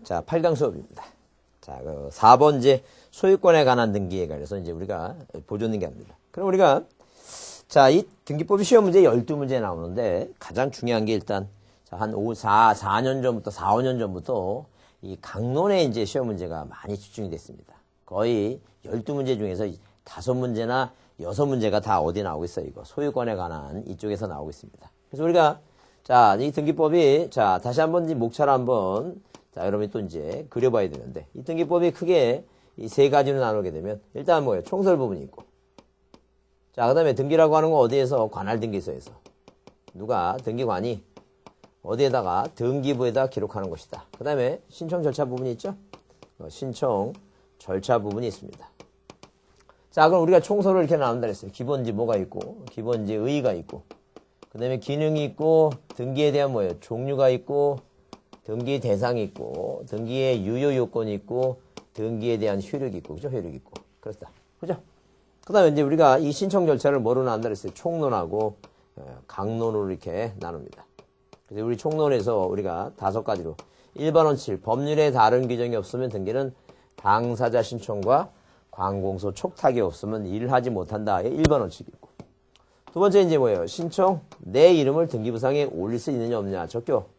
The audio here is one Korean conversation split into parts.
자, 8강 수업입니다. 자, 4번째 소유권에 관한 등기에 관해서 이제 우리가 보존등기 합니다. 그럼 우리가, 자, 이 등기법이 시험 문제 12문제 나오는데 가장 중요한 게 일단, 자, 한 4년 전부터, 4, 5년 전부터 이 강론에 이제 시험 문제가 많이 집중이 됐습니다. 거의 12문제 중에서 5문제나 6문제가 다 어디 나오고 있어요, 이거. 소유권에 관한 이쪽에서 나오고 있습니다. 그래서 우리가, 자, 이 등기법이, 자, 다시 한번 이 목차를 한번, 자, 여러분이 또 이제 그려봐야 되는데, 이 등기법이 크게 이 세 가지로 나누게 되면, 일단 뭐예요? 총설 부분이 있고. 자, 그 다음에 등기라고 하는 건 어디에서? 관할등기소에서. 누가? 등기관이 어디에다가? 등기부에다 기록하는 것이다. 그 다음에 신청 절차 부분이 있죠? 신청 절차 부분이 있습니다. 자, 그럼 우리가 총설을 이렇게 나눈다 그랬어요. 기본지 뭐가 있고, 기본지 의의가 있고, 그 다음에 기능이 있고, 등기에 대한 뭐예요? 종류가 있고, 등기 대상이 있고, 등기의 유효 요건이 있고, 등기에 대한 효력이 있고, 그죠? 효력이 있고. 그렇다. 그죠? 그 다음에 이제 우리가 이 신청 절차를 뭐로 나눈다 그랬어요? 총론하고 강론으로 이렇게 나눕니다. 그래서 우리 총론에서 우리가 5가지로 1번 원칙, 법률에 다른 규정이 없으면 등기는 당사자 신청과 관공서 촉탁이 없으면 일을 하지 못한다. 1번 원칙이 있고. 두 번째 이제 뭐예요? 신청, 내 이름을 등기부상에 올릴 수 있느냐 없느냐. 적격.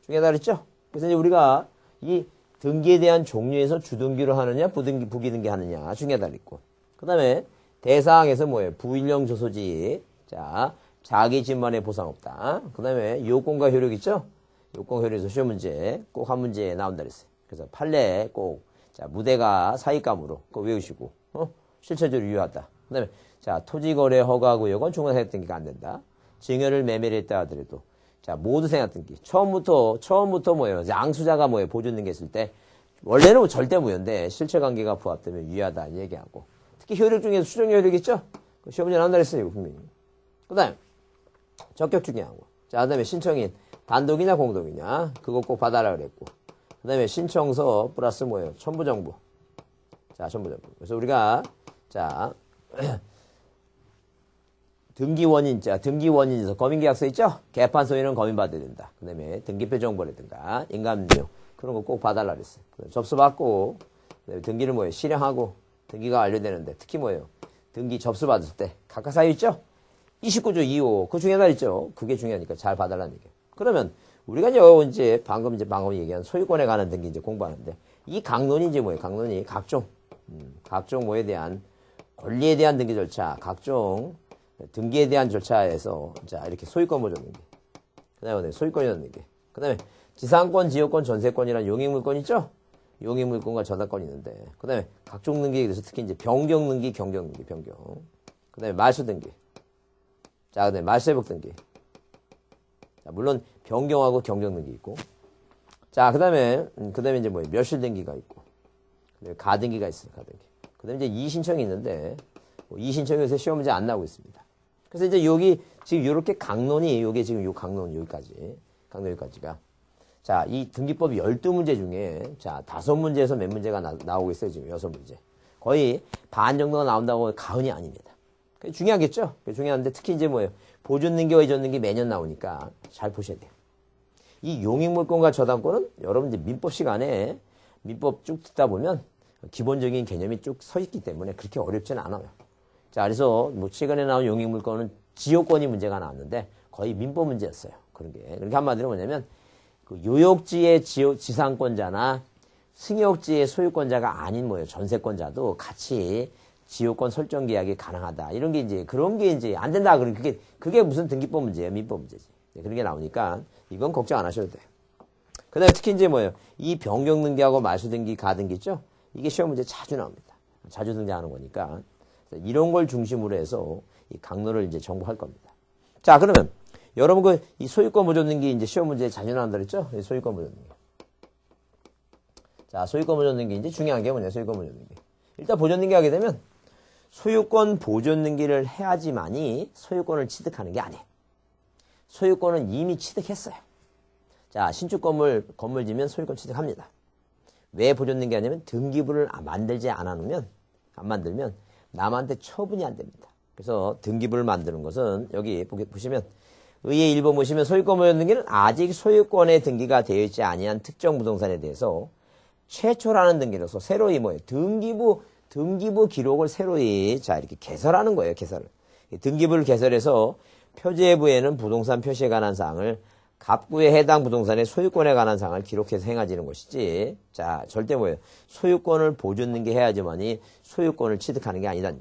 중요하다 그랬죠? 그래서 이제 우리가 이 등기에 대한 종류에서 주등기로 하느냐, 부기등기 하느냐. 중요하다 그랬고. 그 다음에 대사항에서 뭐예요? 부인령 조소지. 자, 자기 집만의 보상 없다. 그 다음에 요건과 효력 있죠? 요건 효력에서 시험 문제 꼭 한 문제 나온다 그랬어요. 그래서 판례 꼭, 자, 무대가 사익감으로 꼭 외우시고, 실체적으로 유효하다. 그 다음에, 자, 토지거래 허가구역은 중간생각등기가 안 된다. 증여를 매매를 했다 하더라도, 자, 모두 생각등기. 처음부터 뭐예요? 양수자가 뭐예요? 보존등기 했을 때, 원래는 뭐 절대 무효인데, 실체관계가 부합되면 유효하다. 얘기하고. 특히 효력 중에서 수정 효력 있죠? 시험 문제 나온다 그랬어요, 분명히. 그 다음에, 적격 중요하고. 자, 그 다음에 신청인, 단독이냐 공동이냐. 그거 꼭 받아라 그랬고. 그 다음에 신청서 플러스 뭐예요? 첨부정보. 자, 첨부정보. 그래서 우리가, 자, 등기원인에서 검인계약서 있죠? 개판 소유는 검인받아야 된다. 그 다음에 등기표 정보라든가, 인감료. 그런 거 꼭 봐달라 그랬어요. 접수받고, 그다음에 등기를 뭐예요? 실행하고, 등기가 완료되는데, 특히 뭐예요? 등기 접수받을 때, 각각 사유 있죠? 29조 2호. 그거 중요하다 그랬죠? 그게 중요하니까 잘 봐달라는 얘기예요. 그러면, 우리가 이제 방금 얘기한 소유권에 관한 등기 이제 공부하는데, 이 강론이 이제 뭐예요? 강론이 각종 뭐에 대한, 권리에 대한 등기 절차, 각종 등기에 대한 절차에서, 자, 이렇게 소유권 보존 등기. 그 다음에 소유권이 있는 등기. 그 다음에 지상권, 지역권, 전세권이란 용익물권 있죠? 용익물권과 저작권이 있는데, 그 다음에 각종 등기에 대해서 특히 이제 변경 등기, 경경 등기, 변경. 그 다음에 말소 등기. 자, 그 다음에 말소회복 등기. 자, 물론 변경하고 경정 등기 있고. 자, 그 다음에 이제 뭐예요? 멸실 등기가 있고. 그 다음에 가등기가 있어요, 가등기. 그 다음에 이제 이신청이 있는데, 이신청이 요새 시험 문제 안 나오고 있습니다. 그래서 이제 여기, 지금 요렇게 강론이, 요게 지금 요 강론 여기까지. 강론 여기까지가. 자, 이 등기법 12문제 중에, 자, 5문제에서 몇 문제가 나오고 있어요, 지금 6문제. 거의 반 정도가 나온다고 가흔이 아닙니다. 중요하겠죠? 중요한데 특히 이제 뭐예요? 보존등기와 이전등기 매년 나오니까 잘 보셔야 돼요. 이 용익물권과 저당권은 여러분 이제 민법 시간에 민법 쭉 듣다 보면 기본적인 개념이 쭉 서 있기 때문에 그렇게 어렵지는 않아요. 자, 그래서 뭐 최근에 나온 용익물권은 지역권이 문제가 나왔는데 거의 민법 문제였어요. 그런 게. 그러니까 한마디로 뭐냐면 그 요역지의 지상권자나 승역지의 소유권자가 아닌 뭐예요? 전세권자도 같이 지역권 설정 계약이 가능하다. 이런 게 이제, 그런 게 이제 안 된다. 그게 무슨 등기법 문제예요? 민법 문제지. 그런 게 나오니까 이건 걱정 안 하셔도 돼요. 그 다음에 특히 이제 뭐예요? 이 변경 등기하고 말소 등기, 가등기 있죠? 이게 시험 문제 자주 나옵니다. 자주 등장하는 거니까. 이런 걸 중심으로 해서 이 강론을 이제 정보할 겁니다. 자, 그러면 여러분 이 소유권 보존 등기 이제 시험 문제 자주 나온다 그랬죠? 소유권 보존 등기. 자, 소유권 보존 등기 이제 중요한 게 뭐냐? 소유권 보존 등기. 일단 보존 등기 하게 되면 소유권 보존 등기를 해야지만이 소유권을 취득하는 게 아니에요. 소유권은 이미 취득했어요. 자, 신축 건물 지면 소유권 취득합니다. 왜 보존 등기 하냐면 등기부를 만들지 안 만들면 남한테 처분이 안 됩니다. 그래서 등기부를 만드는 것은 여기 보시면 의의 1번 보시면 소유권 보존 등기는 아직 소유권의 등기가 되어 있지 아니한 특정 부동산에 대해서 최초라는 등기로서 새로이 뭐예요? 등기부 기록을 새로이 자 이렇게 개설하는 거예요. 개설을. 등기부를 개설해서 표제부에는 부동산 표시에 관한 사항을 갑구에 해당 부동산의 소유권에 관한 사항을 기록해서 행하지는 것이지. 자, 절대 뭐예요? 소유권을 보존 등기해야지만이 소유권을 취득하는 게 아니다.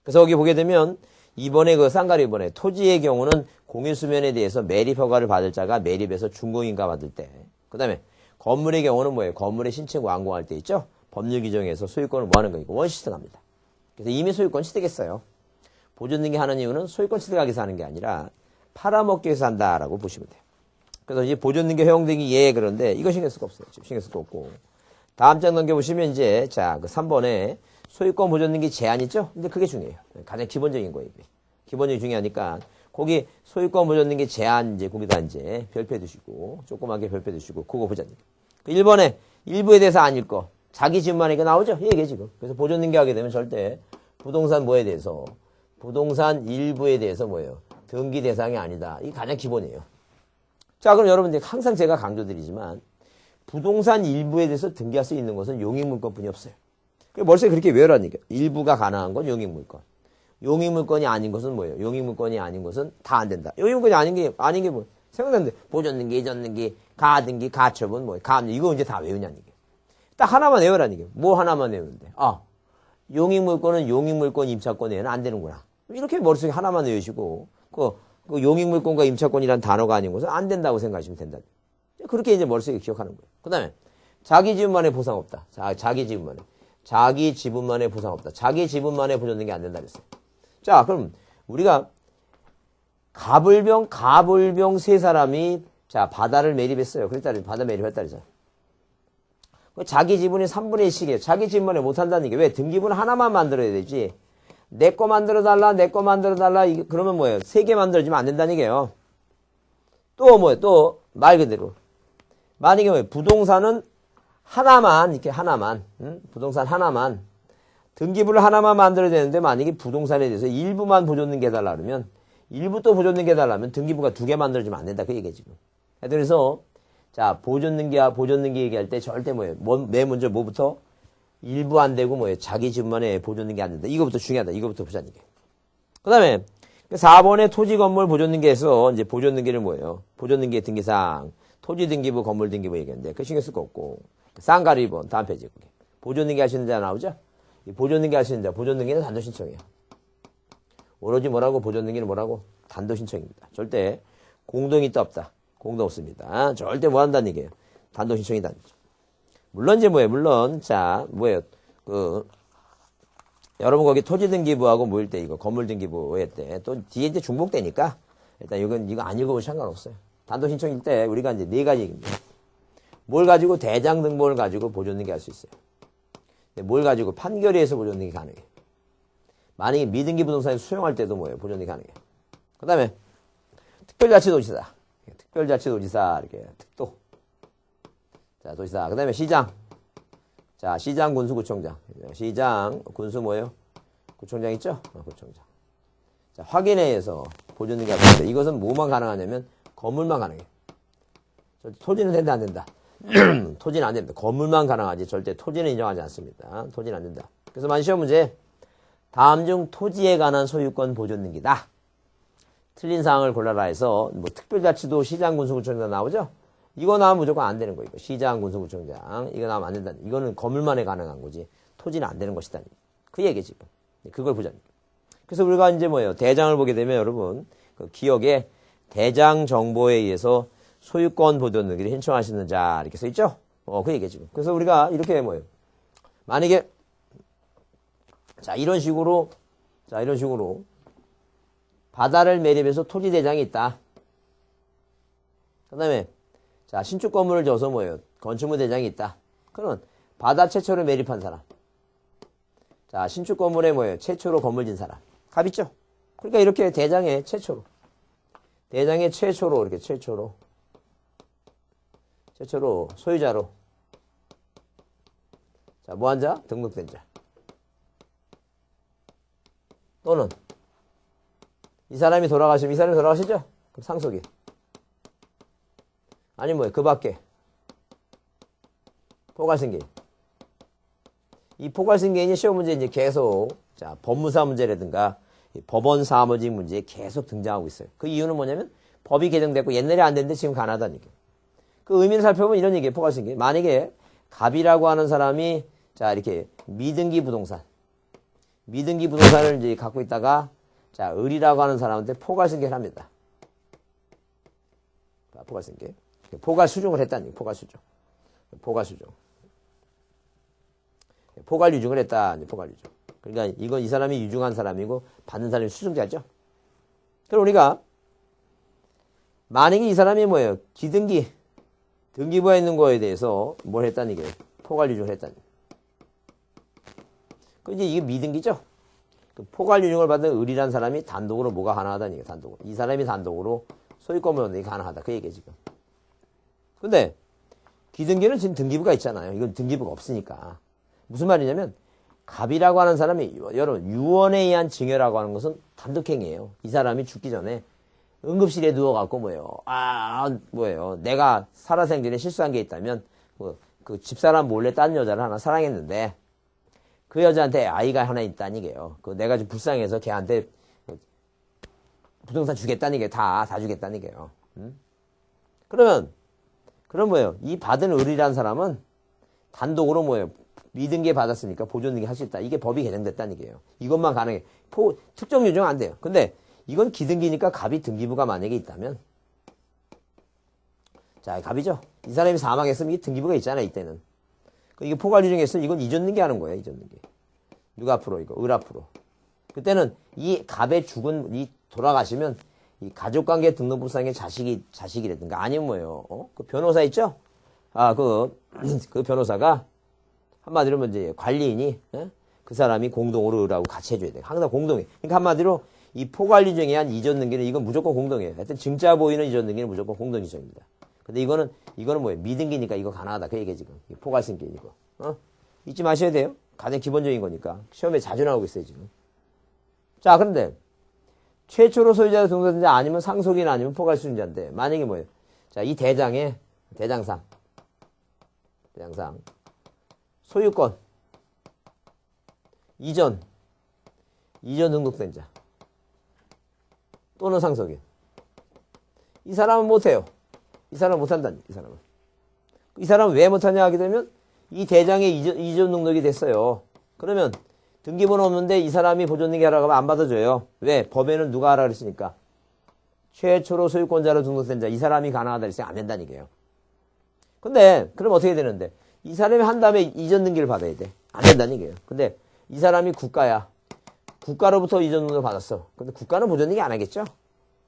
그래서 여기 보게 되면 이번에 그 쌍가리 이번에 토지의 경우는 공유수면에 대해서 매립 허가를 받을 자가 매립해서 준공인가 받을 때. 그 다음에 건물의 경우는 뭐예요? 건물의 신축 완공할 때 있죠? 법률 규정에서 소유권을 뭐 하는 거니까 원시취득합니다. 그래서 이미 소유권 취득했어요. 보존 등기 하는 이유는 소유권 취득하기 위해서 하는 게 아니라 팔아먹기 위해서 한다라고 보시면 돼요. 그래서 이제 보존 등기 허용 등기 예 그런데 이거 신경 쓸 거 없어요. 지금 신경 쓸 거 없고. 다음 장 넘겨보시면 이제 자 그 3번에 소유권 보존 등기 제한 있죠? 근데 그게 중요해요. 가장 기본적인 거예요. 이게. 기본적이 중요하니까 거기 소유권 보존 등기 제한 이제 거기다 이제 별표 두시고 조그맣게 별표 두시고 그거 보자. 1번에 일부에 대해서 아닐 거. 자기 집만 이거 나오죠? 이게 지금. 그래서 보존 등기 하게 되면 절대 부동산 뭐에 대해서 부동산 일부에 대해서 뭐예요? 등기 대상이 아니다. 이게 가장 기본이에요. 자, 그럼 여러분들 항상 제가 강조드리지만 부동산 일부에 대해서 등기할 수 있는 것은 용익물권뿐이 없어요. 벌써 그렇게 외우라니까. 일부가 가능한 건 용익물권. 용익물권이 아닌 것은 뭐예요? 용익물권이 아닌 것은 다 안 된다. 용익물권이 아닌 게 뭐예요? 생각나는데 보존등기, 이전등기, 가등기, 가처분, 뭐예요? 이거 이제 다 외우냐는 게. 딱 하나만 외우라는 게. 뭐 하나만 외우는데. 아, 용익물권은 용익물권 임차권 외에는 안 되는구나. 이렇게 머릿속에 하나만 외우시고 그 용익물권과 임차권이란 단어가 아닌 것은 안 된다고 생각하시면 된다. 그렇게 이제 머릿속에 기억하는 거예요. 그 다음에 자기 지분만의 보상 없다. 자기 지분만의 보상 없다. 자기 지분만의 보존 등기 안 된다 그랬어요. 자, 그럼 우리가 가불병 세 사람이 자 바다를 매립했어요. 그랬다 바다 매립했다 그랬잖아. 자기 지분이 3분의 1씩이에요. 자기 지분만에 못 한다는 게 왜? 등기부는 하나만 만들어야 되지. 내 거 만들어달라, 내 거 만들어달라. 그러면 뭐예요? 3개 만들어지면 안 된다는 얘기예요. 또 뭐예요? 또 말 그대로. 만약에 뭐예요? 부동산은 하나만, 이렇게 하나만, 부동산 하나만, 등기부를 하나만 만들어야 되는데 만약에 부동산에 대해서 일부만 보존등기 해달라 그러면, 일부 또 보존등기 해달라면 등기부가 2개 만들어지면 안 된다. 그 얘기예요, 지금. 그래서, 자, 보존등기 얘기할 때 절대 뭐예요? 맨 먼저 뭐부터? 일부 안 되고 뭐예요? 자기 집만의 보존등기 안 된다. 이거부터 중요하다. 이거부터 보자는 게. 그 다음에 4번에 토지 건물 보존등기에서 이제 보존등기를 뭐예요? 보존등기의 등기사항, 토지등기부, 건물등기부 얘기했는데 그 신경 쓸 거 없고 쌍가리 2번 다음 페이지 보존등기 하시는 자 나오죠? 이 보존등기 하시는 자 보존등기는 단도 신청이에요. 오로지 뭐라고? 보존등기는 뭐라고? 단도 신청입니다. 절대 공동이 있다 없다. 공동 없습니다. 절대 뭐 한다는 얘기예요? 단도 신청이다. 물론 이제 뭐예요? 물론 자 뭐예요? 여러분 거기 토지등기부하고 모일 때 이거 건물등기부 할 때 또 뒤에 이제 중복되니까 일단 이거 안 읽어도 상관없어요. 단도 신청일 때 우리가 이제 4가지 얘기입니다. 뭘 가지고 대장 등본을 가지고 보존등기 할 수 있어요. 뭘 가지고 판결에 의해서 보존등기 가능해요. 만약에 미등기 부동산에 수용할 때도 뭐예요? 보존등기 가능해요. 그 다음에 특별자치도지사. 특별자치도지사 이렇게 특도. 자, 도지사. 그 다음에 시장. 자, 시장 군수구청장. 시장 군수 뭐예요? 구청장 있죠? 구청장. 자, 확인에 의해서 보존등기 할 때 이것은 뭐만 가능하냐면 건물만 가능해요. 토지는 된다 안 된다. 토지는 안 됩니다. 건물만 가능하지 절대 토지는 인정하지 않습니다. 토지는 안 된다. 그래서 만 시험 문제 다음 중 토지에 관한 소유권 보존등기다. 틀린 사항을 골라라 해서 뭐 특별자치도 시장 군수구청장 나오죠? 이거 나오면 무조건 안 되는 거예요. 시장 군수구청장 이거 나오면 안 된다. 이거는 건물만에 가능한 거지 토지는 안 되는 것이다. 그 얘기 지금. 그걸 보자. 그래서 우리가 이제 뭐예요? 대장을 보게 되면 여러분 그 기억에 대장 정보에 의해서 소유권 보존 등기를 신청하시는 자 이렇게 써 있죠? 그 얘기 지금. 그래서 우리가 이렇게 뭐예요? 만약에 자 이런 식으로 바다를 매립해서 토지 대장이 있다. 그다음에 자 신축 건물을 져서 뭐예요? 건축물 대장이 있다. 그러면 바다 최초로 매립한 사람. 자 신축 건물에 뭐예요? 최초로 건물 진 사람. 갑 있죠? 그러니까 이렇게 대장의 최초로 이렇게 최초로 소유자로 자 뭐한 자? 등록된 자. 또는 이 사람이 돌아가시죠? 그럼 상속인. 아니 뭐예요? 그 밖에 포괄승계인. 이 포괄승계인이 시험 문제 이제 계속 자 법무사 문제라든가 법원 사무직 문제에 계속 등장하고 있어요. 그 이유는 뭐냐면 법이 개정됐고 옛날에 안 됐는데 지금 가능하다는 얘기예요. 그 의미를 살펴보면 이런 얘기예요. 포괄승계인. 만약에 갑이라고 하는 사람이 자 이렇게 미등기 부동산을 이제 갖고 있다가 자 을이라고 하는 사람한테 포괄승계를 합니다. 포괄승계. 포괄수중을 했다는 얘기예요. 포괄수중. 포괄유중을 했다. 포괄유중. 그러니까 이건 이 사람이 유중한 사람이고 받는 사람이 수중자죠. 그럼 우리가 만약에 이 사람이 뭐예요? 기등기 등기부에 있는 거에 대해서 뭘 했다는 얘기예요? 포괄유중을 했다는 얘기예요. 그 이제 이게 미등기죠. 그 포괄유중을 받은 을이라는 사람이 단독으로 뭐가 가능하다는 얘기예요. 단독으로. 이 사람이 단독으로 소유권을 얻는 게 가능하다. 그 얘기예요 지금. 근데 기등기는 지금 등기부가 있잖아요. 이건 등기부가 없으니까. 무슨 말이냐면 갑이라고 하는 사람이 여러분 유언에 의한 증여라고 하는 것은 단독행위예요. 이 사람이 죽기 전에 응급실에 누워갖고 뭐예요. 내가 살아생전에 실수한 게 있다면 그 집사람 몰래 딴 여자를 하나 사랑했는데 그 여자한테 아이가 하나 있다는 얘기예요. 내가 좀 불쌍해서 걔한테 부동산 주겠다는 얘기예요. 다 주겠다는 얘기예요. 그럼 뭐예요? 이 받은 을이라는 사람은 단독으로 뭐예요? 미등기 받았으니까 보존등기 할 수 있다. 이게 법이 개정됐다는 얘기예요. 이것만 가능해. 특정 유증 안 돼요. 근데 이건 기등기니까 갑이 등기부가 만약에 있다면 자 갑이죠. 이 사람이 사망했으면 이게 등기부가 있잖아 이때는. 이게 포괄유증했으면 이건 이전등기 하는 거예요. 이전등기. 누가 앞으로 이거 을 앞으로. 그때는 이 갑의 죽은 이 돌아가시면 이 가족관계 등록부상의 자식이라든가 아니면 뭐예요? 그 변호사 있죠? 그 변호사가 한마디로 이제 관리인이 그 사람이 공동으로 을하고 같이 해줘야 돼. 항상 공동해. 그러니까 한마디로 이 포괄유증에 의한 이전등기는 이건 무조건 공동이에요. 하여튼 증자 보이는 이전등기는 무조건 공동이전입니다. 근데 이거는 뭐예요? 미등기니까 이거 가능하다. 그 얘기예요 지금. 포괄승계 이거. 잊지 마셔야 돼요. 가장 기본적인 거니까. 시험에 자주 나오고 있어요 지금. 자 그런데 최초로 소유자로 등록된 자 아니면 상속인 아니면 포괄수증자인데 만약에 뭐예요? 자 이 대장상 소유권 이전 등록된 자 또는 상속인 이 사람은 못해요. 이 사람은 못한다니. 이 사람은 왜 못하냐 하게 되면 이 대장에 이전 등록이 됐어요. 그러면 등기번호 없는데 이 사람이 보존등기 하라고 하면 안 받아줘요. 왜? 법에는 누가 하라 그랬으니까 최초로 소유권자로 등록된 자 이 사람이 가능하다 그랬으니까 안 된다는 얘기예요. 근데 그럼 어떻게 되는데 이 사람이 한 다음에 이전 등기를 받아야 돼. 안 된다는 얘기예요. 근데 이 사람이 국가야. 국가로부터 이전 등록을 받았어. 근데 국가는 보존등기 안 하겠죠?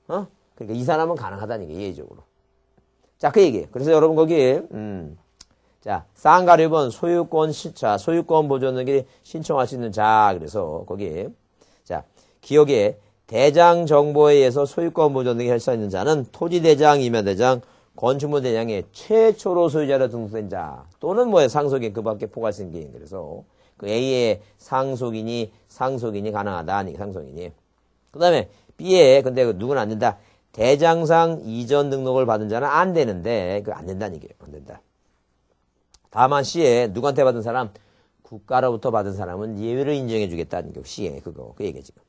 그러니까 이 사람은 가능하다는 얘기예요. 예외적으로. 자, 그 얘기예요. 그래서 여러분 거기에 자, 쌍가류번 소유권 보존등기 신청할 수 있는 자. 그래서 거기에 자, 기억에 대장 정보에 의해서 소유권 보존등기 할 수 있는 자는 토지대장, 임야대장, 건축물대장의 최초로 소유자로 등록된 자 또는 뭐예요? 상속인 그 밖에 포괄승계인. 그래서 그 A의 상속인이 가능하다. 상속인이. 그 다음에 B에 근데 누구는 안 된다. 대장상 이전 등록을 받은 자는 안 되는데 그 안 된다는 얘기예요. 안 된다. 다만 C에 누구한테 받은 사람? 국가로부터 받은 사람은 예외로 인정해 주겠다는 게 C에 그 얘기 지금.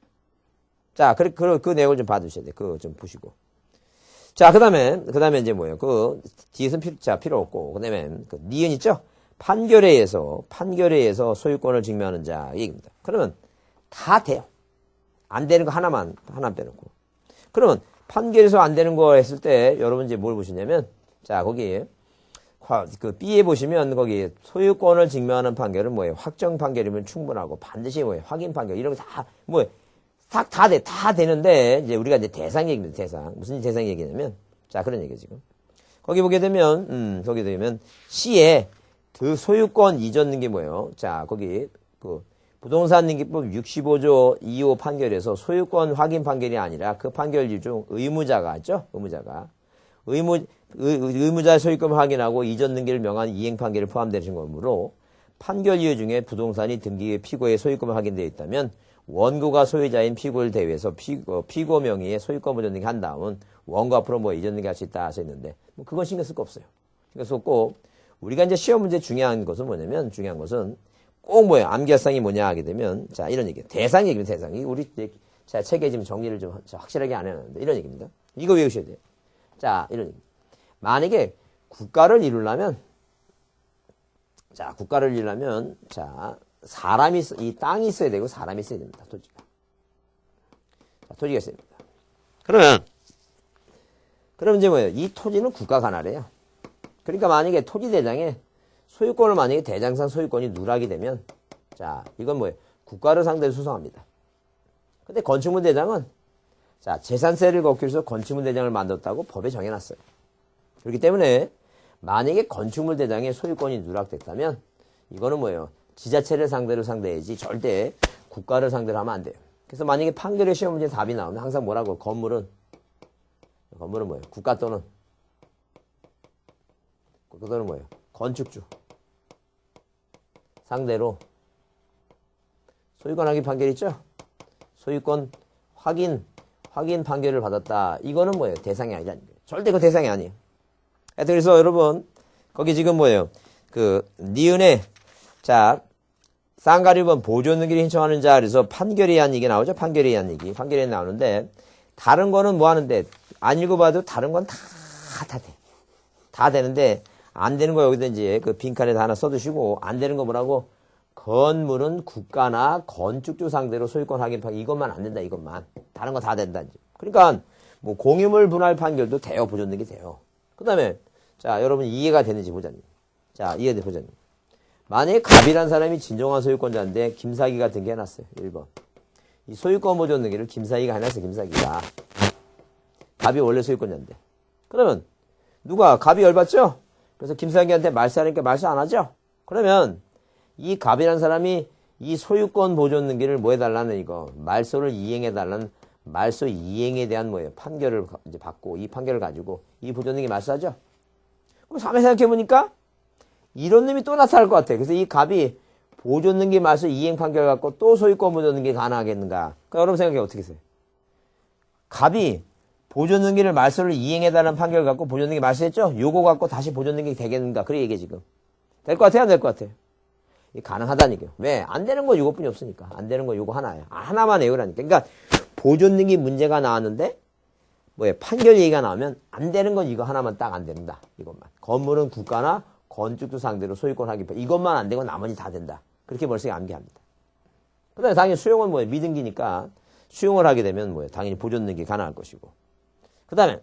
자, 그 내용을 좀 봐두셔야 돼. 그거 좀 보시고. 자, 그 다음에 이제 뭐예요? 뒤에서는 필요 없고. 그 다음에 니은 있죠? 판결에 의해서 소유권을 증명하는 자, 이 얘기입니다. 그러면 다 돼요. 안 되는 거 하나만 빼놓고. 그러면 판결에서 안 되는 거 했을 때 여러분 이제 뭘 보시냐면 자, 거기 B에 보시면 거기 소유권을 증명하는 판결은 뭐예요? 확정 판결이면 충분하고 반드시 뭐예요? 확인 판결 이런 거 다 뭐예요? 다 되는데 이제 우리가 이제 대상 얘기입니다. 대상. 무슨 대상 얘기냐면 자, 그런 얘기예요, 지금. 거기 보게 되면 C에 그 소유권 이전 등기 뭐예요? 자, 거기 부동산 등기법 65조 2호 판결에서 소유권 확인 판결이 아니라 그 판결 중 의무자가 있죠? 의무자의 소유권을 확인하고 이전 등기를 명한 이행 판결이 포함되는 거므로 판결 이유 중에 부동산이 등기의 피고의 소유권을 확인되어 있다면 원고가 소유자인 피고를 대위해서 피고 명의의 소유권 보존 등기 한 다음은 원고 앞으로 뭐 이전 등기할 수 있다 하셨는데 뭐 그건 신경 쓸 거 없어요. 신경 쓸 거 없고 우리가 이제 시험 문제 중요한 것은 뭐냐면 꼭 뭐예요? 암기할상이 뭐냐 하게 되면 자 이런 얘기예요. 대상 얘기입니다. 대상이 우리 자 책에 지금 정리를 좀 확실하게 안 해놨는데 이런 얘기입니다. 이거 외우셔야 돼요. 자 이런 얘기. 만약에 국가를 이루려면 자 사람이 이 땅이 있어야 되고 사람이 있어야 됩니다. 토지가. 자, 토지가 있어야 됩니다. 그러면 이제 뭐예요? 이 토지는 국가 관할이에요. 그러니까 만약에 토지 대장에 소유권을 만약에 대장상 소유권이 누락이 되면 자 이건 뭐예요? 국가를 상대로 소송합니다. 근데 건축물 대장은 자 재산세를 걷기 위해서 건축물 대장을 만들었다고 법에 정해놨어요. 그렇기 때문에 만약에 건축물 대장의 소유권이 누락됐다면 이거는 뭐예요? 지자체를 상대로 상대해야지 절대 국가를 상대로 하면 안 돼요. 그래서 만약에 판결의 시험 문제 답이 나오면 항상 뭐라고? 건물은 뭐예요? 국가 또는 뭐예요? 건축주 상대로 소유권 확인 판결 있죠? 소유권 확인 판결을 받았다. 이거는 뭐예요? 대상이 아니라는 거예요. 절대 그 대상이 아니에요. 하여튼 그래서 여러분 거기 지금 뭐예요? 니은에 자 쌍가리번 보존 등기를 신청하는 자 그래서 판결에 의한 얘기 나오죠? 판결에 의한 얘기. 판결에 나오는데 다른 거는 뭐 하는데 안 읽어봐도 다른 건 다 돼. 다 되는데 안 되는 거 여기다 이제 그 빈칸에다 하나 써두시고 안 되는 거 뭐라고? 건물은 국가나 건축주 상대로 소유권 확인 판결 이것만 안 된다 이것만. 다른 거 다 된다 이제. 그러니까 뭐 공유물 분할 판결도 돼요. 보존 등기 돼요. 그 다음에 자 여러분 이해가 되는지 보자님. 자 이해돼 보자님. 만약에 갑이란 사람이 진정한 소유권자인데 김사기가 등기해놨어요. 1번. 이 소유권 보존 등기를 김사기가 해놨어요. 김사기가. 갑이 원래 소유권자인데. 그러면 누가 갑이 열받죠? 그래서 김사기한테 말세하니까 말세 안 하죠? 그러면 이 갑이란 사람이 이 소유권 보존 등기를 뭐 해달라는 이거 말소를 이행해달라는 말소 이행에 대한 뭐예요? 판결을 이제 받고 이 판결을 가지고 이 보존 등기 말소하죠? 그럼 3회 생각해보니까 이런 놈이 또 나타날 것 같아. 그래서 이 갑이 보존 등기 말소 이행 판결 갖고 또 소유권 보존 등기 가능하겠는가? 그러니까 여러분 생각해 어떻게 했어요? 갑이 보존 등기를 말소를 이행해달라는 판결 갖고 보존 등기 말소했죠? 요거 갖고 다시 보존 등기 되겠는가? 그래 얘기 지금. 될 것 같아요? 안 될 것 같아요? 가능하다는 얘기예요. 왜? 안 되는 거 요것뿐이 없으니까. 안 되는 거 요거 하나예요. 하나만 외우라니까. 그러니까 보존 등기 문제가 나왔는데 뭐예요? 판결 얘기가 나오면 안 되는 건 이거 하나만 딱 안 된다. 이것만. 건물은 국가나 건축주 상대로 소유권 확인 이것만 안 되고 나머지 다 된다. 그렇게 머릿속에 암기합니다. 그 다음에 당연히 수용은 뭐예요? 미등기니까 수용을 하게 되면 뭐예요? 당연히 보존 등기 가능할 것이고. 그 다음에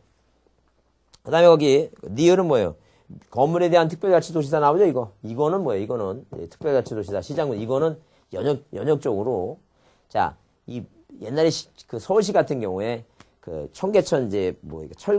거기 니을은 뭐예요? 건물에 대한 특별자치도시다 나오죠, 이거. 이거는 뭐예요? 이거는 특별자치도시다. 시장군. 이거는 연역적으로. 자, 이 옛날에 그 서울시 같은 경우에 그 청계천 이제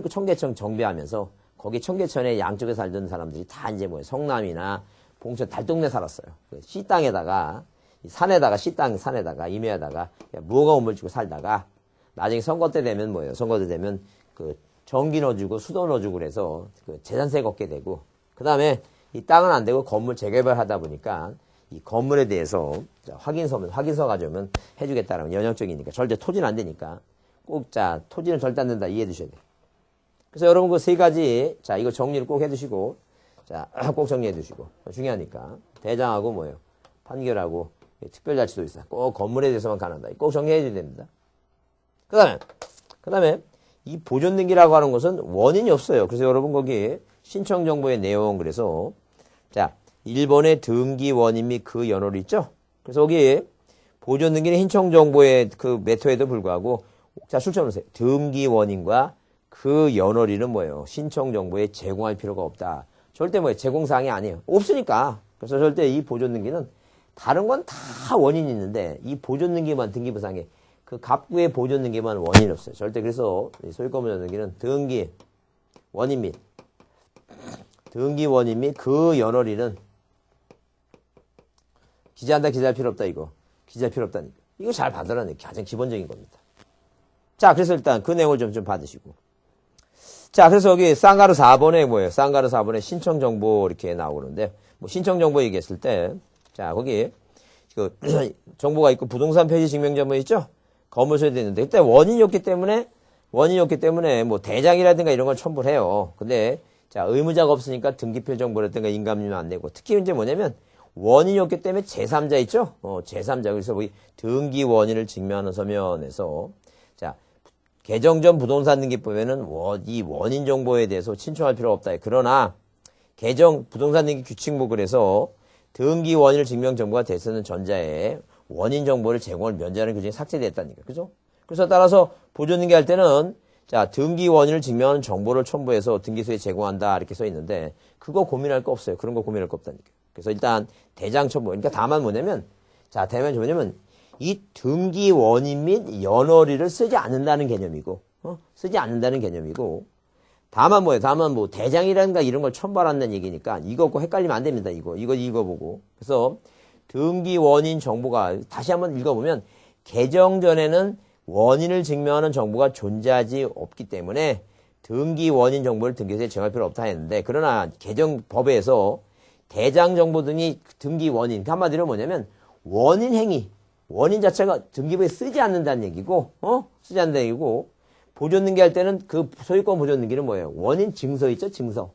청계천 정비하면서 거기 청계천에 양쪽에 살던 사람들이 다 이제 뭐예요? 성남이나 봉천 달동네 살았어요. 그 시 땅에다가 산에다가 산에다가 임야에다가 무허가 건물 짓고 살다가 나중에 선거 때 되면 뭐예요? 선거 때 되면 그 전기 넣어주고 수도 넣어주고 그래서 그 재산세 걷게 되고 그 다음에 이 땅은 안 되고 건물 재개발하다 보니까 이 건물에 대해서 확인서 가져오면 해주겠다라면 연역적이니까 절대 토지는 안 되니까 꼭 자 토지는 절대 안 된다 이해해 두셔야 돼요. 그래서 여러분 그 세 가지 자 이거 정리를 꼭 해두시고 자 꼭 정리해 두시고 중요하니까 대장하고 뭐예요? 판결하고 특별자치도 있어. 꼭 건물에 대해서만 가능하다. 꼭 정리해 줘야 됩니다. 그 다음에 이 보존 등기라고 하는 것은 원인이 없어요. 그래서 여러분 거기 신청 정보의 내용 그래서 자 1번의 등기 원인 및 그 연월이 있죠. 그래서 거기 보존 등기는 신청 정보의 그 메터에도 불구하고 자 출처보세요. 등기 원인과 그 연월일은 뭐예요? 신청 정보에 제공할 필요가 없다. 절대 뭐예요? 제공사항이 아니에요. 없으니까. 그래서 절대 이 보존 등기는 다른 건 다 원인이 있는데 이 보존 등기만 등기부상에 그 갑구의 보존 등기만 원인이 없어요. 절대 그래서 소유권 보존 등기는 등기 원인 및 그 연월일은 기재한다 기재할 필요 없다 이거. 기재할 필요 없다니까. 이거 잘 받으라는 게 가장 기본적인 겁니다. 자 그래서 일단 그 내용을 좀 받으시고 자 그래서 여기 쌍가루 4번에 뭐예요? 쌍가루 4번에 신청 정보 이렇게 나오는데 뭐 신청 정보 얘기했을 때 자 거기 그 정보가 있고 부동산 표시 증명정보 있죠? 건물소에 있는데 일단 원인이 없기 때문에 뭐 대장이라든가 이런 걸 첨부를 해요. 근데 자 의무자가 없으니까 등기표 정보라든가 인감료는 안 내고 특히 이제 뭐냐면 원인이 없기 때문에 제3자 있죠? 제3자 그래서 우리 등기 원인을 증명하는 서면에서 자 개정 전 부동산 등기법에는 이 원인 정보에 대해서 신청할 필요가 없다. 그러나 개정 부동산 등기 규칙목을 해서 등기 원인을 증명 정보가 대서는 전자에 원인 정보를 제공을 면제하는 규정이 삭제됐다니까. 그죠? 그래서 따라서 보존등기 할 때는 자, 등기 원인을 증명하는 정보를 첨부해서 등기소에 제공한다. 이렇게 써 있는데 그거 고민할 거 없어요. 그런 거 고민할 거 없다니까. 그래서 일단 대장 첨부. 그러니까 다만 뭐냐면 자, 대면 뭐냐면 이 등기 원인 및 연월일을 쓰지 않는다는 개념이고 쓰지 않는다는 개념이고 다만 뭐예요? 다만 뭐 대장이라든가 이런 걸 첨부한다는 얘기니까 이거 꼭 헷갈리면 안 됩니다. 이거 읽어보고. 그래서 등기 원인 정보가 다시 한번 읽어보면 개정 전에는 원인을 증명하는 정보가 존재하지 없기 때문에 등기 원인 정보를 등기소에 제공할 필요 없다 했는데 그러나 개정법에서 대장 정보 등이 등기 원인 한마디로 뭐냐면 원인 행위 원인 자체가 등기부에 쓰지 않는다는 얘기고 쓰지 않는다는 얘기고 보존등기 할 때는 그 소유권 보존등기는 뭐예요? 원인 증서 있죠? 증서.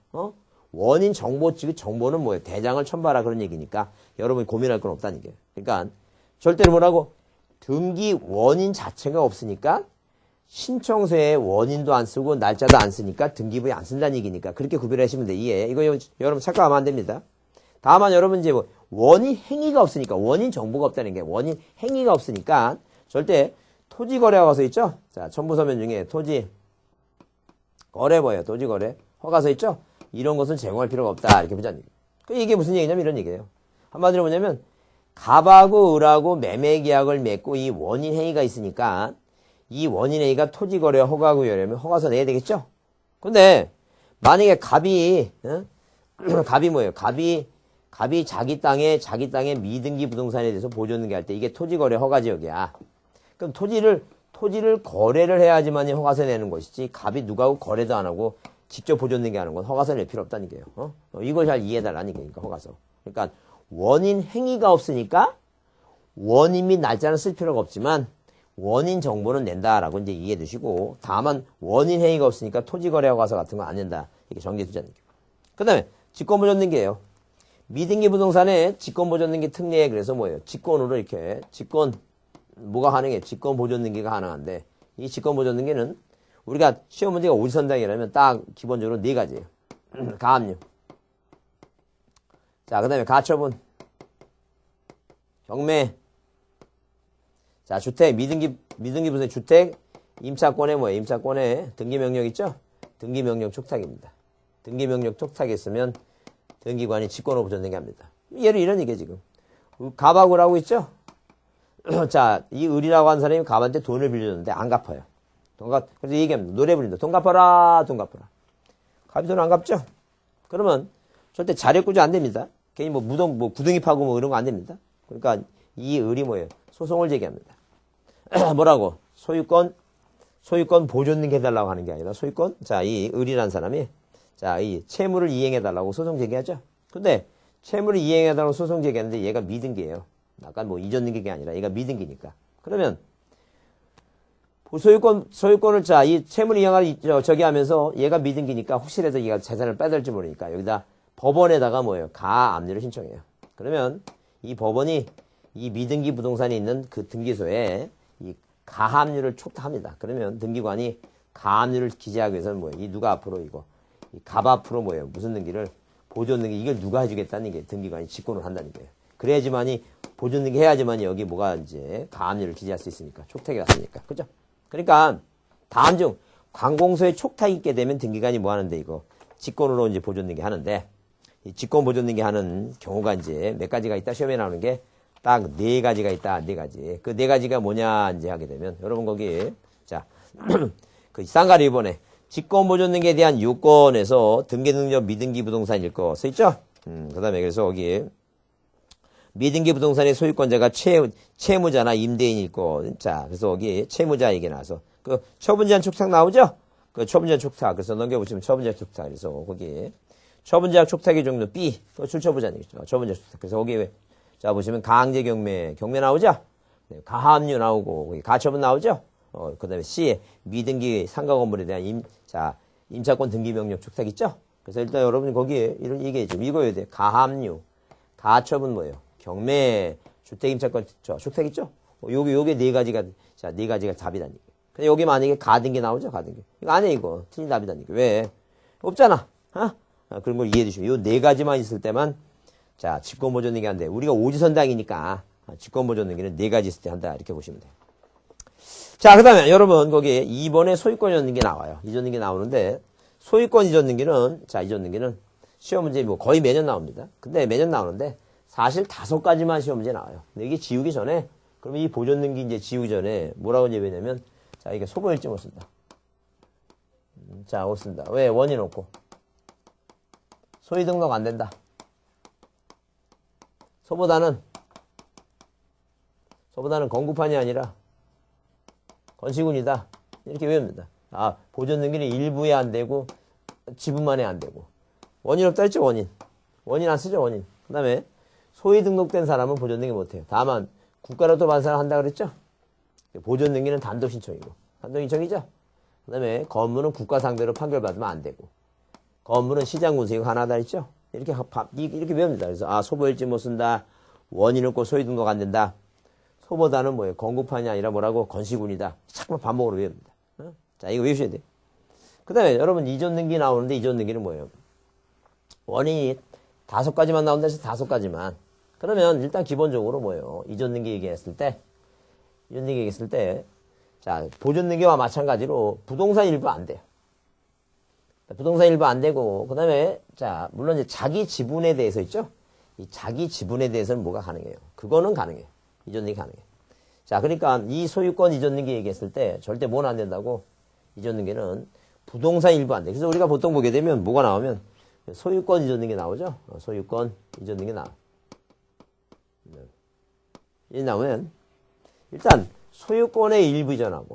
원인 정보, 즉 정보는 뭐예요? 대장을 첨부하라 그런 얘기니까 여러분이 고민할 건 없다는 얘기예요. 그러니까 절대로 뭐라고? 등기 원인 자체가 없으니까 신청서에 원인도 안 쓰고 날짜도 안 쓰니까 등기부에 안 쓴다는 얘기니까 그렇게 구별하시면 돼. 이해. 이거 여러분 착각하면 안 됩니다. 다만 여러분 이제 뭐 원인 행위가 없으니까 원인 정보가 없다는 게 원인 행위가 없으니까 절대 토지 거래가 가서 있죠? 자, 첨부서면 중에 토지 거래 뭐예요? 토지 거래 허가서 있죠? 이런 것은 제공할 필요가 없다. 이렇게 보자는 얘기예요. 이게 무슨 얘기냐면 이런 얘기예요. 한마디로 뭐냐면 갑하고 을하고 매매 계약을 맺고 이 원인 행위가 있으니까 이 원인 행위가 토지 거래 허가고 이러면 허가서 내야 되겠죠? 근데 만약에 갑이 갑이 뭐예요? 갑이 자기 땅에 미등기 부동산에 대해서 보존등기 할 때 이게 토지 거래 허가 지역이야. 그럼 토지를 거래를 해야지만 허가서 내는 것이지 갑이 누가하고 거래도 안 하고 직접 보존등기 하는 건 허가서 낼 필요 없다는 얘기예요. 이걸 잘 이해해달라는 얘기니까 허가서. 그러니까 원인 행위가 없으니까 원인 및 날짜는 쓸 필요가 없지만 원인 정보는 낸다라고 이제 이해해 두시고 다만 원인 행위가 없으니까 토지 거래 허가서 같은 거 안 낸다. 이렇게 정리해 두자는 얘기예요. 그 다음에 직권보존등기예요. 미등기 부동산에 직권보존등기 특례에 그래서 뭐예요? 직권으로 이렇게 뭐가 가능해? 직권보존등기가 가능한데 이 직권보존등기는 우리가 시험 문제가 오지선당이라면 딱 기본적으로 네 가지예요. 가압류. 자, 그 다음에 가처분. 경매. 자, 주택. 미등기 부동산 주택. 임차권에 뭐예요? 임차권에 등기명령 있죠? 등기명령 촉탁입니다. 등기명령 촉탁했으면 등기관이 직권으로 보존등기 합니다. 예를 이런 얘기예요, 지금. 갑하고 을하고 있죠? 자, 이 을이라고 하는 사람이 갑한테 돈을 빌려줬는데 안 갚아요. 그래서 얘기합니다. 노래 부른다. 돈 갚아라, 돈 갚아라. 갑이 돈 안 갚죠? 그러면 절대 자력구조 안 됩니다. 괜히 구덩이 파고 뭐 이런 거 안 됩니다. 그러니까 이 을이 뭐예요? 소송을 제기합니다. 뭐라고? 소유권 보존등기 해달라고 하는 게 아니라 소유권? 자, 이 을이라는 사람이 자, 이 채무를 이행해달라고 소송 제기하죠? 근데 채무를 이행해달라고 소송 제기하는데 얘가 미등기예요. 아까 뭐 이전 등기가 아니라 얘가 미등기니까. 그러면 소유권을 자, 이 채무를 이행을 저기 하면서 얘가 미등기니까 혹시라도 얘가 재산을 빼들지 모르니까 여기다 법원에다가 뭐예요? 가압류를 신청해요. 그러면 이 법원이 이 미등기 부동산에 있는 그 등기소에 이 가압류를 촉탁합니다. 그러면 등기관이 가압류를 기재하기 위해서는 뭐예요? 이 누가 앞으로 이 갑 앞으로 뭐예요? 무슨 등기를 보존등기 이걸 누가 해주겠다는 게 등기관이 직권을 한다는 거예요. 그래야지만이 보존등기 해야지만이 여기 뭐가 이제 가압류를 기재할 수 있으니까 촉탁이 왔으니까 그죠? 그러니까 다음 중 관공서에 촉탁이 있게 되면 등기관이 뭐 하는데 이거 직권으로 이제 보존등기 하는데 이 직권 보존등기 하는 경우가 이제 몇 가지가 있다 시험에 나오는 게 딱 네 가지가 있다. 네 가지. 그 네 가지가 뭐냐 이제 하게 되면 여러분 거기 자 그 쌍가리 1번에 직권 보존등기에 대한 요건에서 등기 능력 미등기 부동산일 거 써있죠? 그다음에 그래서 거기 미등기 부동산의 소유권자가 채무자나 임대인일 거. 자, 그래서 거기 채무자 얘기 나와서 그 처분제한 촉탁 나오죠? 그 처분제한 촉탁. 그래서 넘겨보시면 처분제한 촉탁. 그래서 거기 처분제한 촉탁의 종류 B. 또 출처부자는 있죠. 처분제한 촉탁. 그래서 거기 자, 보시면 강제 경매, 경매 나오죠? 가압류 나오고, 가처분 나오죠? 그 다음에 C에 미등기 상가 건물에 대한 임차권 등기 명령 축탁 있죠? 그래서 일단 여러분 거기에 이런 얘기해 좀 읽어야 돼. 가압류, 가처분 뭐예요? 경매, 주택 임차권 축탁 있죠? 요게 네 가지가, 자, 네 가지가 답이라니까. 근데 여기 만약에 가등기 나오죠? 가등기. 이거 안 해, 이거. 틀린 답이다니까. 왜? 없잖아. 그런 걸 이해해 주시면. 요 네 가지만 있을 때만, 자, 직권보존 등기 한대. 우리가 오지선당이니까, 직권보존 등기는 네 가지 있을 때 한다. 이렇게 보시면 돼요. 자, 그 다음에 여러분, 거기에 2번에 소유권 이전 등기 나와요. 이전 등기 나오는데, 소유권 이전 등기는, 자, 이전 등기는 시험 문제 뭐 거의 매년 나옵니다. 근데 매년 나오는데, 사실 5가지만 시험 문제 나와요. 근데 이게 지우기 전에, 그러면 이 보존 등기 이제 지우기 전에 뭐라고 예배냐면, 자, 이게 소보일지 못 쓴다. 자, 못 쓴다. 왜? 원인 없고. 소유 등록 안 된다. 소보다는 건구판이 아니라 건시군이다. 이렇게 외웁니다. 아, 보존 등기는 일부에 안 되고, 지분만에 안 되고. 원인 없다 했죠, 원인. 원인 안 쓰죠, 원인. 그 다음에, 소유 등록된 사람은 보존 등기 못 해요. 다만, 국가로도 반사를 한다 그랬죠? 보존 등기는 단독 신청이고. 단독 신청이죠? 그 다음에, 건물은 국가 상대로 판결받으면 안 되고. 건물은 시장 군수이고 하나다 했죠? 이렇게 외웁니다. 그래서, 아, 소보일지 못 쓴다. 원인 없고 소유 등록 안 된다. 소보다는 뭐예요? 건구판이 아니라 뭐라고? 건시군이다. 자꾸만 반복으로 외웁니다. 자, 이거 외우셔야 돼요. 그 다음에 여러분 이전 등기 나오는데 이전 등기는 뭐예요? 원인이 5가지만 나온다 해서 5가지만. 그러면 일단 기본적으로 뭐예요? 이전 등기 얘기했을 때, 자, 보존 등기와 마찬가지로 부동산 일부 안 돼요. 부동산 일부 안 되고, 그 다음에, 자, 물론 이제 자기 지분에 대해서 있죠? 이 자기 지분에 대해서는 뭐가 가능해요? 그거는 가능해요. 이전 등기 가능해요. 자, 그러니까 이 소유권 이전 등기 얘기했을 때 절대 뭐는 안 된다고? 이전 등기는 부동산 일부 안 돼. 그래서 우리가 보통 보게 되면 뭐가 나오면 소유권 이전 등기 나오죠? 소유권 이전 등기 나와. 이 나오면 일단 소유권의 일부 이전하고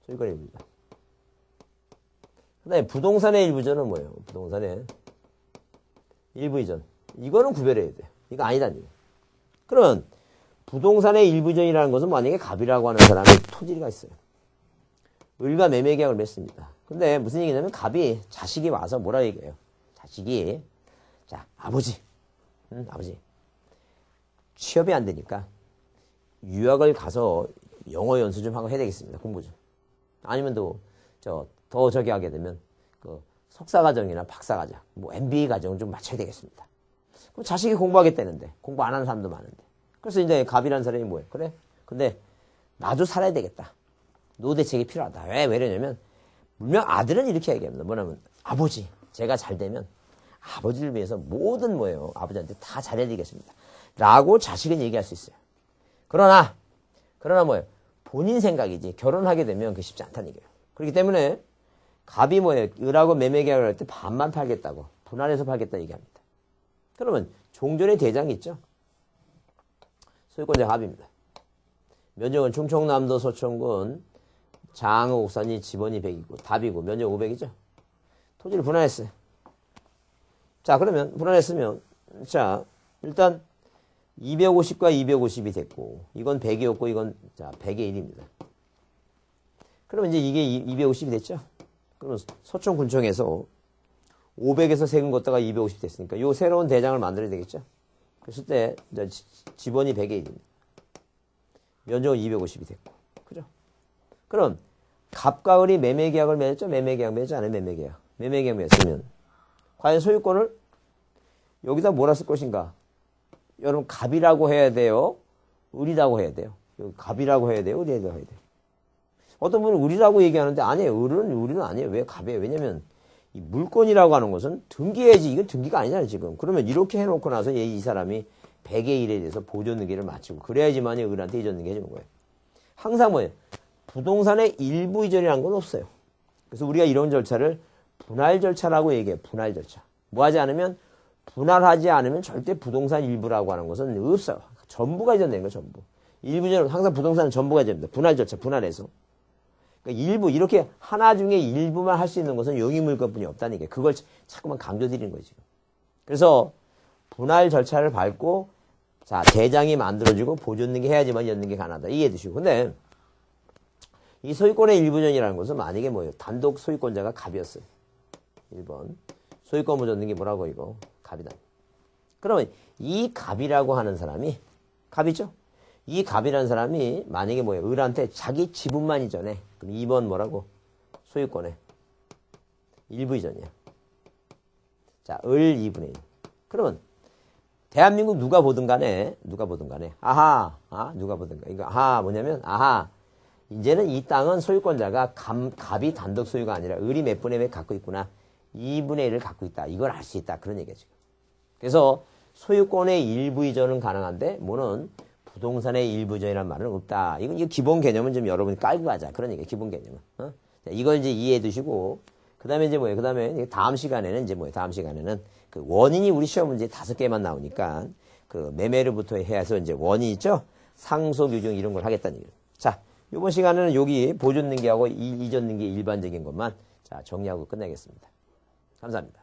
소유권의 일부 이전. 그 다음에 부동산의 일부 이전은 뭐예요? 부동산의 일부 이전. 이거는 구별해야 돼요. 이거 아니다는 얘기예요. 그러면 부동산의 일부 이전이라는 것은 만약에 갑이라고 하는 사람이 토지가 있어요. 을과 매매 계약을 맺습니다. 근데 무슨 얘기냐면 갑이 자식이 와서 뭐라 얘기해요? 자식이 자 아버지 취업이 안 되니까 유학을 가서 영어 연수 좀 하고 해야 되겠습니다. 공부 좀. 아니면 더 저기 하게 되면 그 석사과정이나 박사과정, 뭐 MBA 과정 좀 맞춰야 되겠습니다. 그럼 자식이 공부하겠다는데 공부 안 하는 사람도 많은데. 그래서 이제 갑이라는 사람이 뭐예요? 그래? 근데 나도 살아야 되겠다. 노후 대책이 필요하다. 왜 이러냐면 분명 아들은 이렇게 얘기합니다. 뭐냐면 아버지 제가 잘 되면 아버지를 위해서 모든 뭐예요? 아버지한테 다 잘해야 되겠습니다. 라고 자식은 얘기할 수 있어요. 그러나 뭐예요? 본인 생각이지 결혼하게 되면 그게 쉽지 않다는 얘기예요. 그렇기 때문에 갑이 뭐예요? 을하고 매매 계약을 할 때 반만 팔겠다고 분할해서 팔겠다 얘기합니다. 그러면 종전의 대장이 있죠? 소유권자 갑입니다. 면적은 충청남도 서천군 장흥 옥산이 지번이 100이고 답이고 면적 500이죠? 토지를 분할했어요. 자 그러면 분할했으면 자 일단 250과 250이 됐고 이건 100이었고 이건 자 100의 1입니다. 그러면 이제 이게 250이 됐죠? 그러면 서천군청에서 500에서 세금 걷다가 250 됐으니까 요 새로운 대장을 만들어야 되겠죠? 그랬을 때 이제 지번이 100의 1입니다. 면적은 250이 됐고 그죠? 그럼 갑과 을이 매매계약을 맺었죠? 매매계약 맺지 않아요? 매매계약 맺으면 과연 소유권을 여기다 뭐라 쓸 것인가? 여러분 갑이라고 해야 돼요? 을이라고 해야 돼요? 갑이라고 해야 돼요? 을이라고 해야 돼요? 어떤 분은 을이라고 얘기하는데 아니에요. 을은 아니에요. 왜 갑이에요? 왜냐면 이 물권이라고 하는 것은 등기해야지. 이건 등기가 아니잖아요, 지금. 그러면 이렇게 해놓고 나서 이 사람이 100의 1에 대해서 보존 등기를 마치고 그래야지만이 을한테 이전 등기 해주는 거예요. 항상 뭐예요? 부동산의 일부 이전이라는 건 없어요. 그래서 우리가 이런 절차를 분할 절차라고 얘기해요. 분할 절차. 뭐 하지 않으면 분할하지 않으면 절대 부동산 일부라고 하는 것은 없어요. 전부가 이전되는 거예요, 전부. 일부 이전은 항상 부동산은 전부가 이전됩니다. 분할 절차, 분할해서. 그러니까 일부, 이렇게 하나 중에 일부만 할 수 있는 것은 용의물권뿐이 없다는 게 그걸 자꾸만 강조드리는 거예요, 지금. 그래서 분할 절차를 밟고 자 대장이 만들어지고 보존능이 해야지만 연능이 가능하다. 이해해 두시고. 근데 이 소유권의 일부전이라는 것은 만약에 뭐예요? 단독 소유권자가 갑이었어요. 1번. 소유권 보존능이 뭐라고 이거? 갑이다. 그러면 이 갑이라고 하는 사람이 갑이죠? 이 갑이라는 사람이 만약에 뭐예요? 을한테 자기 지분만 이전해. 그럼 2번 뭐라고? 소유권의 일부 이전이야. 자, 을 2분의 1. 그러면 대한민국 누가 보든 간에 누가 보든 간에 아하, 누가 보든 간에 이거 아하 뭐냐면 아하 이제는 이 땅은 소유권자가 갑이 단독 소유가 아니라 을이 몇 분의 몇 갖고 있구나. 2분의 1을 갖고 있다. 이걸 알 수 있다. 그런 얘기죠. 그래서 소유권의 일부 이전은 가능한데 뭐는 부동산의 일부 이전이라는 말은 없다. 이거 기본 개념은 좀 여러분이 깔고 가자. 그런 얘기예요. 기본 개념은. 자, 이걸 이제 이해해 두시고 그다음에 이제 뭐예요? 그다음에 다음 시간에는 이제 뭐예요? 다음 시간에는 그 원인이 우리 시험 문제 5개만 나오니까 그 매매로부터 해서 이제 원인 있죠? 상속 유증 이런 걸 하겠다는 얘기예요. 자, 이번 시간에는 여기 보존 등기하고 이전 등기 일반적인 것만 자, 정리하고 끝내겠습니다. 감사합니다.